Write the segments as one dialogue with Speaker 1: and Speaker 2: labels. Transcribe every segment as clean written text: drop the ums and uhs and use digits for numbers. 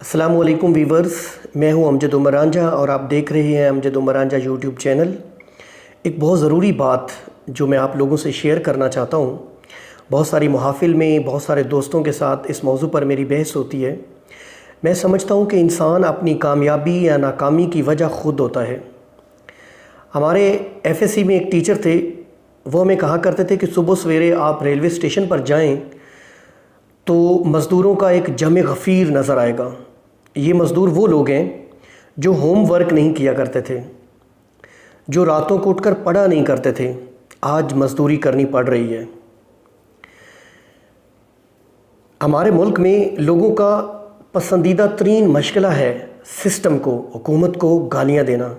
Speaker 1: السلام علیکم ویورز، میں ہوں امجد عمر رانجھا اور آپ دیکھ رہے ہیں امجد عمر رانجھا یوٹیوب چینل۔ ایک بہت ضروری بات جو میں آپ لوگوں سے شیئر کرنا چاہتا ہوں، بہت ساری محافل میں بہت سارے دوستوں کے ساتھ اس موضوع پر میری بحث ہوتی ہے۔ میں سمجھتا ہوں کہ انسان اپنی کامیابی یا ناکامی کی وجہ خود ہوتا ہے۔ ہمارے ایف ایس سی میں ایک ٹیچر تھے، وہ ہمیں کہا کرتے تھے کہ صبح سویرے آپ ریلوے اسٹیشن پر جائیں تو مزدوروں کا ایک جمع غفیر نظر آئے گا۔ یہ مزدور وہ لوگ ہیں جو ہوم ورک نہیں کیا کرتے تھے، جو راتوں کو اٹھ کر پڑھا نہیں کرتے تھے، آج مزدوری کرنی پڑ رہی ہے۔ ہمارے ملک میں لوگوں کا پسندیدہ ترین مشغلہ ہے سسٹم کو، حکومت کو گالیاں دینا۔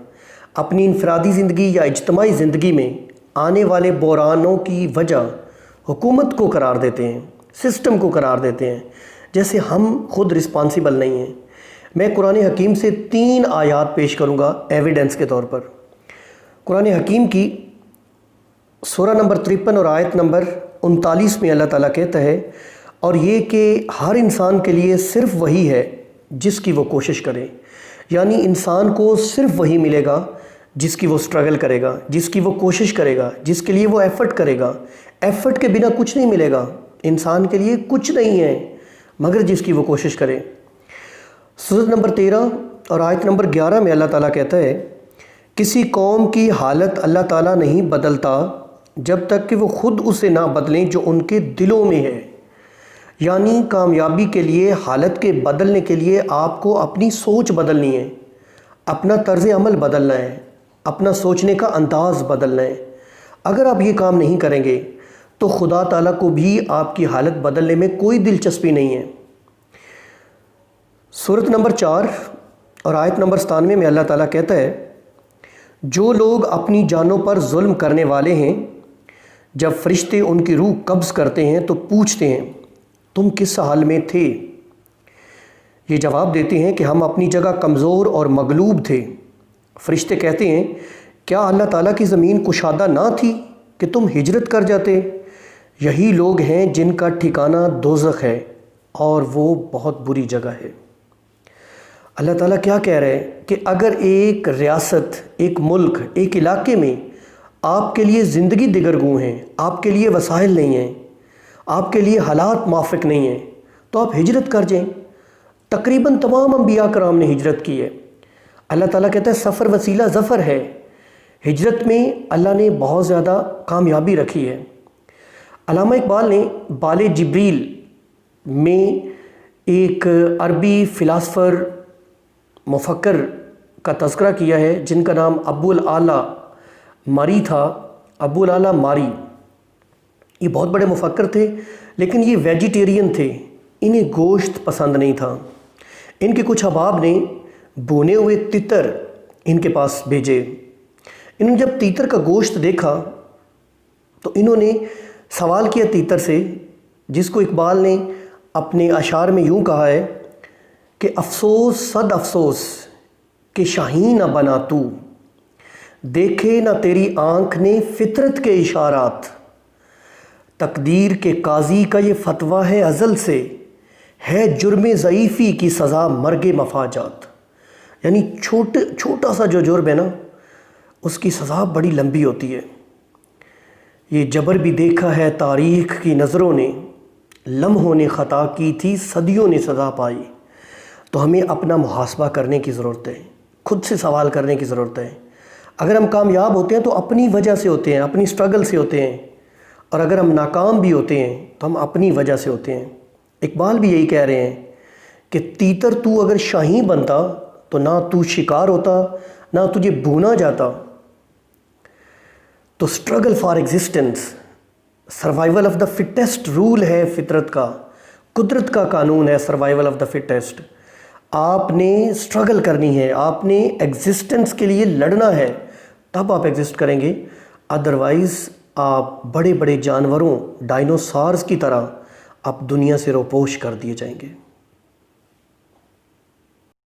Speaker 1: اپنی انفرادی زندگی یا اجتماعی زندگی میں آنے والے بحرانوں کی وجہ حکومت کو قرار دیتے ہیں، سسٹم کو قرار دیتے ہیں، جیسے ہم خود رسپانسیبل نہیں ہیں۔ میں قرآن حکیم سے 3 آیات پیش کروں گا ایویڈنس کے طور پر۔ قرآن حکیم کی سورہ نمبر 53 اور آیت نمبر 39 میں اللہ تعالیٰ کہتا ہے، اور یہ کہ ہر انسان کے لیے صرف وہی ہے جس کی وہ کوشش کرے، یعنی انسان کو صرف وہی ملے گا جس کی وہ سٹرگل کرے گا، جس کی وہ کوشش کرے گا، جس کے لیے وہ ایفرٹ کرے گا۔ ایفرٹ کے بنا کچھ نہیں ملے گا، انسان کے لیے کچھ نہیں ہے مگر جس کی وہ کوشش کرے۔ سورۃ نمبر 13 اور آیت نمبر 11 میں اللہ تعالیٰ کہتا ہے، کسی قوم کی حالت اللہ تعالیٰ نہیں بدلتا جب تک کہ وہ خود اسے نہ بدلیں جو ان کے دلوں میں ہے۔ یعنی کامیابی کے لیے، حالت کے بدلنے کے لیے آپ کو اپنی سوچ بدلنی ہے، اپنا طرز عمل بدلنا ہے، اپنا سوچنے کا انداز بدلنا ہے۔ اگر آپ یہ کام نہیں کریں گے تو خدا تعالیٰ کو بھی آپ کی حالت بدلنے میں کوئی دلچسپی نہیں ہے۔ سورۃ نمبر 4 اور آیت نمبر 97 میں اللہ تعالیٰ کہتا ہے، جو لوگ اپنی جانوں پر ظلم کرنے والے ہیں، جب فرشتے ان کی روح قبض کرتے ہیں تو پوچھتے ہیں تم کس حال میں تھے؟ یہ جواب دیتے ہیں کہ ہم اپنی جگہ کمزور اور مغلوب تھے۔ فرشتے کہتے ہیں، کیا اللہ تعالیٰ کی زمین کشادہ نہ تھی کہ تم ہجرت کر جاتے؟ یہی لوگ ہیں جن کا ٹھکانہ دوزخ ہے اور وہ بہت بری جگہ ہے۔ اللہ تعالیٰ کیا کہہ رہے ہیں کہ اگر ایک ریاست، ایک ملک، ایک علاقے میں آپ کے لیے زندگی دگرگوں ہیں، آپ کے لیے وسائل نہیں ہیں، آپ کے لیے حالات موافق نہیں ہیں، تو آپ ہجرت کر جائیں۔ تقریباً تمام انبیاء کرام نے ہجرت کی ہے۔ اللہ تعالیٰ کہتا ہے سفر وسیلہ ظفر ہے۔ ہجرت میں اللہ نے بہت زیادہ کامیابی رکھی ہے۔ علامہ اقبال نے بال جبریل میں ایک عربی فلاسفر، مفکر کا تذکرہ کیا ہے جن کا نام ابو الاعلیٰ ماری تھا۔ ابو الاعلیٰ ماری یہ بہت بڑے مفکر تھے، لیکن یہ ویجیٹیرین تھے، انہیں گوشت پسند نہیں تھا۔ ان کے کچھ احباب نے بھونے ہوئے تیتر ان کے پاس بھیجے۔ انہوں نے جب تیتر کا گوشت دیکھا تو انہوں نے سوال کیا تیتر سے، جس کو اقبال نے اپنے اشعار میں یوں کہا ہے کہ افسوس صد افسوس کہ شاہین نہ بنا تو، دیکھے نہ تیری آنکھ نے فطرت کے اشارات، تقدیر کے قاضی کا یہ فتویٰ ہے ازل سے، ہے جرم ضعیفی کی سزا مرگ مفاجات۔ یعنی چھوٹا سا جو جرم ہے نا، اس کی سزا بڑی لمبی ہوتی ہے۔ یہ جبر بھی دیکھا ہے تاریخ کی نظروں نے، لمحوں نے خطا کی تھی صدیوں نے سزا پائی۔ تو ہمیں اپنا محاسبہ کرنے کی ضرورت ہے، خود سے سوال کرنے کی ضرورت ہے۔ اگر ہم کامیاب ہوتے ہیں تو اپنی وجہ سے ہوتے ہیں، اپنی سٹرگل سے ہوتے ہیں، اور اگر ہم ناکام بھی ہوتے ہیں تو ہم اپنی وجہ سے ہوتے ہیں۔ اقبال بھی یہی کہہ رہے ہیں کہ تیتر تو اگر شاہین بنتا تو نہ تو شکار ہوتا، نہ تجھے بھونا جاتا۔ تو struggle for existence, survival of the fittest rule ہے فطرت کا، قدرت کا قانون ہے سروائیول آف دا فٹیسٹ۔ آپ نے سٹرگل کرنی ہے، آپ نے ایگزسٹنس کے لیے لڑنا ہے، تب آپ ایگزسٹ کریں گے۔ ادروائز آپ بڑے بڑے جانوروں، ڈائنوسارز کی طرح آپ دنیا سے روپوش کر دیے جائیں گے۔